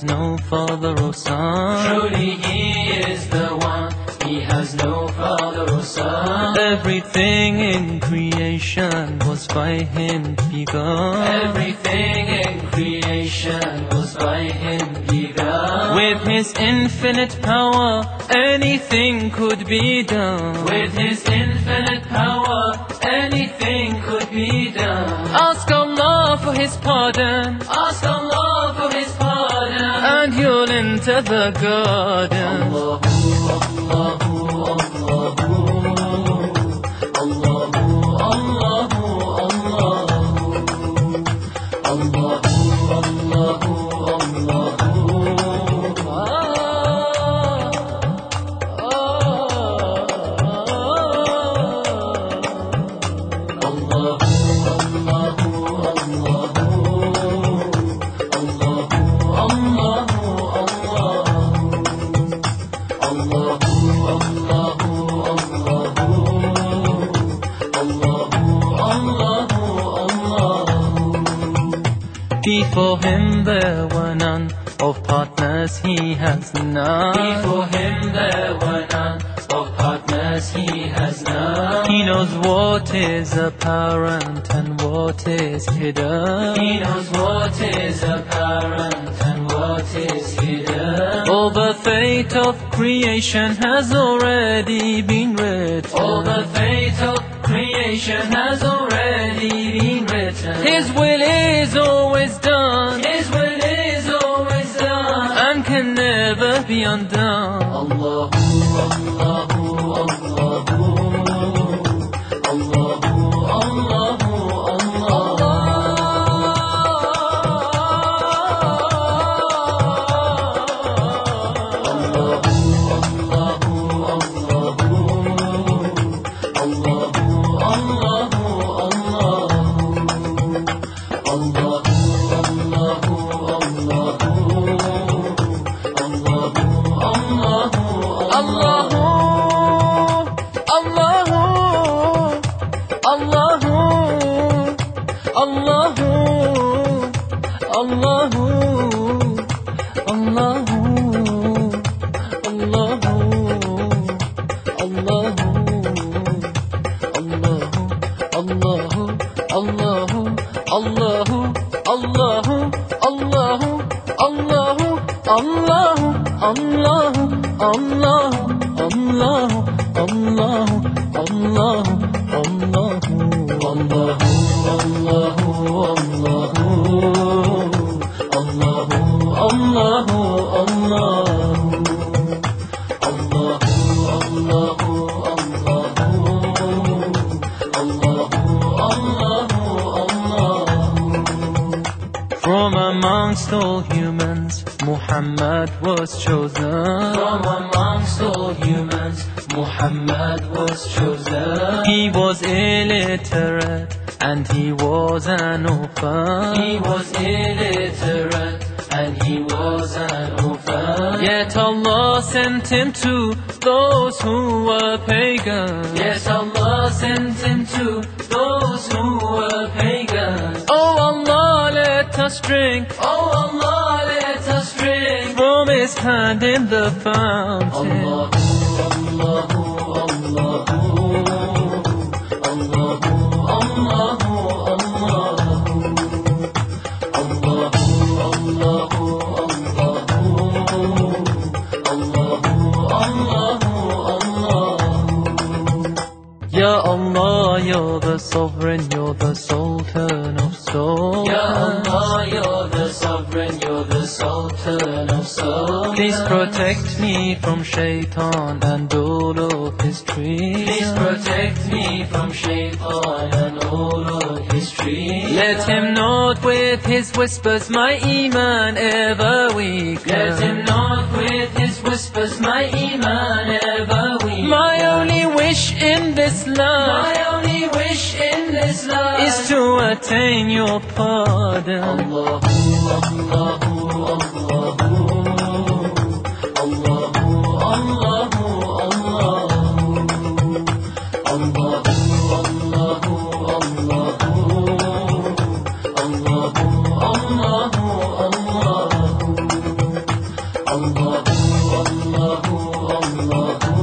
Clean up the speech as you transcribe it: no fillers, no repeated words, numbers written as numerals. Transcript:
has no father or son. Truly He is the one, He has no father or son. Everything in creation was by Him begun. Everything in creation was by Him begun. With His infinite power, anything could be done. With His infinite power, anything could be done. Ask Allah for His pardon, Ask Allah for His pardon, and you'll enter the garden. Allahu, Allahu, Allahu, Allahu, Allahu, Allahu, Before Him there were none, of partners He has none. Before Him there were none, of partners He has none. He knows what is apparent and what is hidden. He knows what is apparent and what is hidden. All the fate of creation has already been written. All the fate of creation has already been written. His will is always done, His will is always done, and can never be undone. Allahu, Allahu, Allahu, Allahu, Allahu, From amongst all humans, Muhammad was chosen. From amongst all humans, Muhammad was chosen. He was illiterate and he was an orphan. He was illiterate and he was an orphan. Yet Allah sent him to those who were pagans. Yes, Allah sent him to those who were pagans. Oh Allah, let us drink. Oh Allah, let us drink From His hand in the fountain. Allahu, Allahu, Allahu, Allahu, Allahu, Allahu, Allahu, Ya Allah, you're the sovereign, you're the sultan of souls. Ya Allah, you're the sovereign, you're the sultan of souls. Please protect me from shaitan and all of his trees. Please protect me from shaitan and all of his trees. Let him not with his whispers my iman ever weaken. Let him not with his whispers my iman ever weaken. My only wish in this life, my only wish in this life is to attain your pardon. Allahu, Allahu, Allahu, Allahu, Allahu, Allahu, Allahu, Allahu, Allahu, Allahu, Allahu. الله الله الله